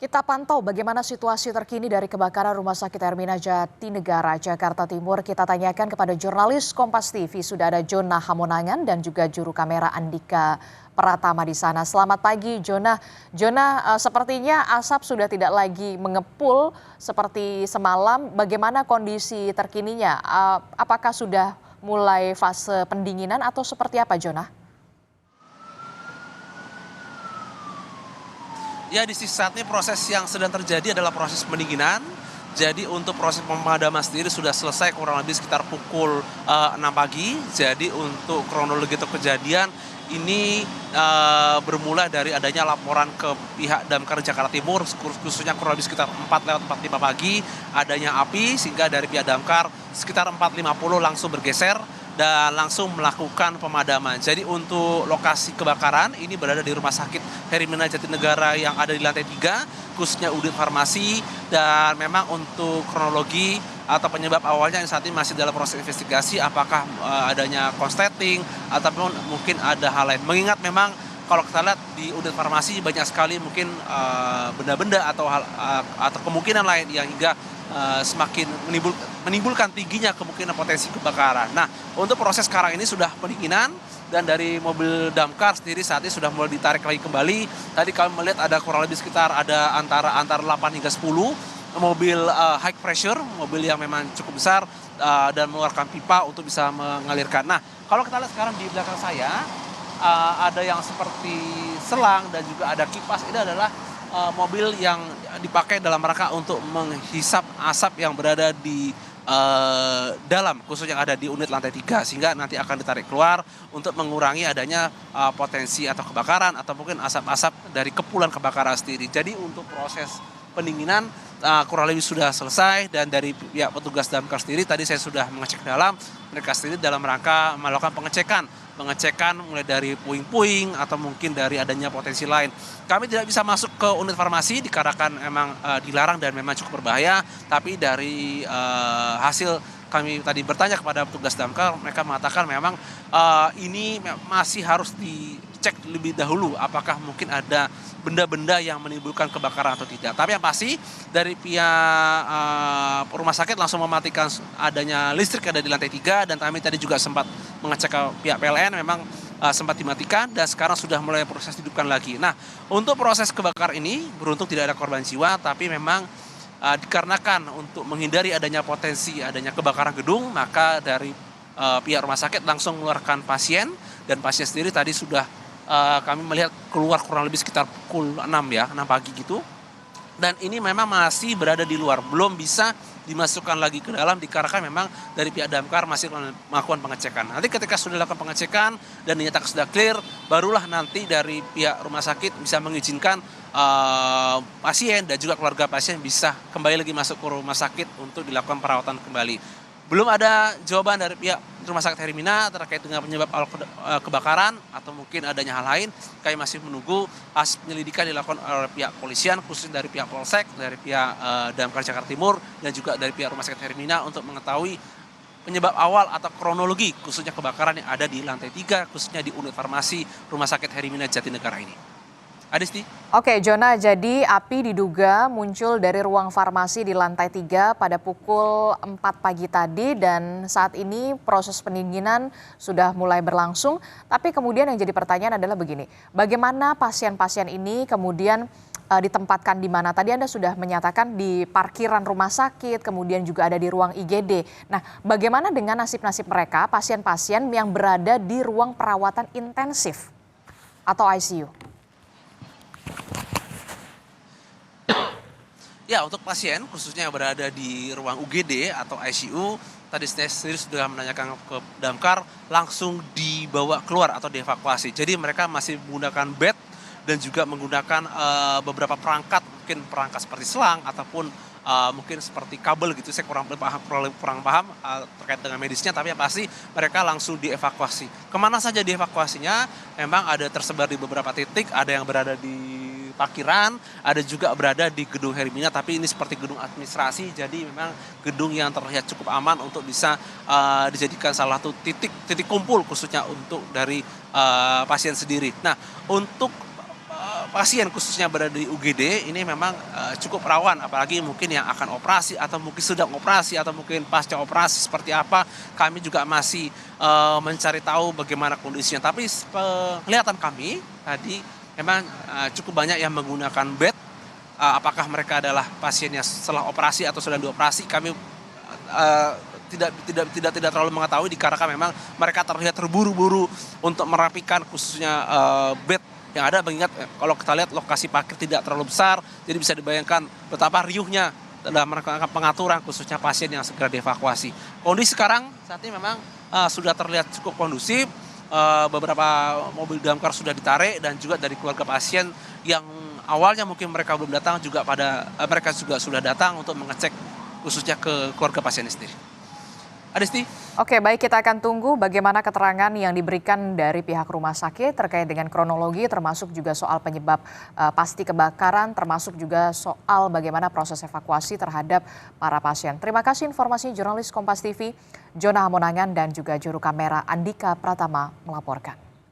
Kita pantau bagaimana situasi terkini dari kebakaran Rumah Sakit Hermina Jatinegara, Jakarta Timur. Kita tanyakan kepada jurnalis Kompas TV, sudah ada Jona Hamonangan dan juga juru kamera Andika Pratama di sana. Selamat pagi, Jona. Jona, sepertinya asap sudah tidak lagi mengepul seperti semalam. Bagaimana kondisi terkininya? Apakah sudah mulai fase pendinginan atau seperti apa, Jona? Ya, di sisi saat ini proses yang sedang terjadi adalah proses pendinginan. Jadi untuk proses pemadaman sendiri sudah selesai kurang lebih sekitar pukul 6 pagi. Jadi untuk kronologi atau kejadian ini bermula dari adanya laporan ke pihak Damkar Jakarta Timur, khususnya kurang lebih sekitar 4:45 pagi, adanya api sehingga dari pihak Damkar sekitar 4:50 langsung bergeser dan langsung melakukan pemadaman. Jadi untuk lokasi kebakaran ini berada di Rumah Sakit Hermina Jatinegara yang ada di lantai 3, khususnya unit farmasi, dan memang untuk kronologi atau penyebab awalnya yang saat ini masih dalam proses investigasi apakah adanya konsleting ataupun mungkin ada hal lain. Mengingat memang kalau kita lihat di unit farmasi banyak sekali mungkin benda-benda atau atau kemungkinan lain yang hingga semakin menimbulkan tingginya kemungkinan potensi kebakaran. Nah, untuk proses sekarang ini sudah pendinginan dan dari mobil damkar sendiri saat ini sudah mulai ditarik lagi kembali. Tadi kami melihat ada kurang lebih sekitar ada antara 8 hingga 10 mobil high pressure, mobil yang memang cukup besar dan mengeluarkan pipa untuk bisa mengalirkan. Nah, kalau kita lihat sekarang di belakang saya ada yang seperti selang dan juga ada kipas. Ini adalah mobil yang dipakai dalam rangka untuk menghisap asap yang berada di dalam, khususnya yang ada di unit lantai 3, sehingga nanti akan ditarik keluar untuk mengurangi adanya potensi atau kebakaran atau mungkin asap-asap dari kepulan kebakaran sendiri. Jadi untuk proses pendinginan kurang lebih sudah selesai, dan dari pihak petugas damkar sendiri tadi saya sudah mengecek dalam, mereka sendiri dalam rangka melakukan pengecekan mulai dari puing-puing atau mungkin dari adanya potensi lain. Kami tidak bisa masuk ke unit farmasi dikarenakan memang dilarang dan memang cukup berbahaya, tapi dari hasil kami tadi bertanya kepada petugas damkar, mereka mengatakan memang ini masih harus dicek lebih dahulu apakah mungkin ada benda-benda yang menimbulkan kebakaran atau tidak. Tapi yang pasti dari pihak rumah sakit langsung mematikan adanya listrik ada di lantai 3, dan kami tadi juga sempat mengecek ke pihak PLN, memang sempat dimatikan dan sekarang sudah mulai proses dihidupkan lagi. Nah, untuk proses kebakaran ini beruntung tidak ada korban jiwa, tapi memang dikarenakan untuk menghindari adanya potensi adanya kebakaran gedung, maka dari pihak rumah sakit langsung mengeluarkan pasien, dan pasien sendiri tadi sudah kami melihat keluar kurang lebih sekitar pukul 6 pagi gitu. Dan ini memang masih berada di luar, belum bisa dimasukkan lagi ke dalam dikarenakan memang dari pihak damkar masih melakukan pengecekan. Nanti ketika sudah dilakukan pengecekan dan dinyatakan sudah clear, barulah nanti dari pihak rumah sakit bisa mengizinkan pasien dan juga keluarga pasien bisa kembali lagi masuk ke rumah sakit untuk dilakukan perawatan kembali. Belum ada jawaban dari pihak Rumah Sakit Hermina terkait dengan penyebab awal kebakaran atau mungkin adanya hal lain. Kami masih menunggu hasil penyelidikan dilakukan oleh pihak polisian, khususnya dari pihak Polsek, dari pihak Damkar Jakarta Timur, dan juga dari pihak Rumah Sakit Hermina untuk mengetahui penyebab awal atau kronologi khususnya kebakaran yang ada di lantai 3, khususnya di unit farmasi Rumah Sakit Hermina Jatinegara ini. Adisti. Oke, Jona, jadi api diduga muncul dari ruang farmasi di lantai 3 pada pukul 4 pagi tadi, dan saat ini proses pendinginan sudah mulai berlangsung. Tapi kemudian yang jadi pertanyaan adalah begini, bagaimana pasien-pasien ini kemudian ditempatkan di mana? Tadi Anda sudah menyatakan di parkiran rumah sakit, kemudian juga ada di ruang IGD. Nah, bagaimana dengan nasib-nasib mereka, pasien-pasien yang berada di ruang perawatan intensif atau ICU? Ya, untuk pasien khususnya yang berada di ruang UGD atau ICU, tadi saya sendiri sudah menanyakan ke damkar, langsung dibawa keluar atau dievakuasi. Jadi mereka masih menggunakan bed dan juga menggunakan beberapa perangkat, mungkin perangkat seperti selang ataupun mungkin seperti kabel gitu. Saya kurang paham terkait dengan medisnya, tapi yang pasti mereka langsung dievakuasi. Kemana saja dievakuasinya? Memang ada tersebar di beberapa titik, ada yang berada di parkiran, ada juga berada di gedung Hermina, tapi ini seperti gedung administrasi, jadi memang gedung yang terlihat cukup aman untuk bisa dijadikan salah satu titik kumpul khususnya untuk dari pasien sendiri. Nah, untuk pasien khususnya berada di UGD ini memang cukup rawan, apalagi mungkin yang akan operasi atau mungkin sedang operasi atau mungkin pasca operasi seperti apa, kami juga masih mencari tahu bagaimana kondisinya. Tapi kelihatan kami tadi memang cukup banyak yang menggunakan bed. Apakah mereka adalah pasien yang setelah operasi atau sedang dioperasi, kami tidak terlalu mengetahui, dikarenakan memang mereka terlihat terburu-buru untuk merapikan khususnya bed yang ada. Mengingat kalau kita lihat lokasi parkir tidak terlalu besar, jadi bisa dibayangkan betapa riuhnya dalam melakukan pengaturan khususnya pasien yang segera dievakuasi. Kondisi sekarang saat ini memang sudah terlihat cukup kondusif. Beberapa mobil damkar sudah ditarik dan juga dari keluarga pasien yang awalnya mungkin mereka belum datang juga mereka juga sudah datang untuk mengecek khususnya ke keluarga pasien sendiri. Adisti. Oke, baik, kita akan tunggu bagaimana keterangan yang diberikan dari pihak rumah sakit terkait dengan kronologi, termasuk juga soal penyebab pasti kebakaran, termasuk juga soal bagaimana proses evakuasi terhadap para pasien. Terima kasih informasi jurnalis Kompas TV, Jona Hamonangan dan juga juru kamera Andika Pratama melaporkan.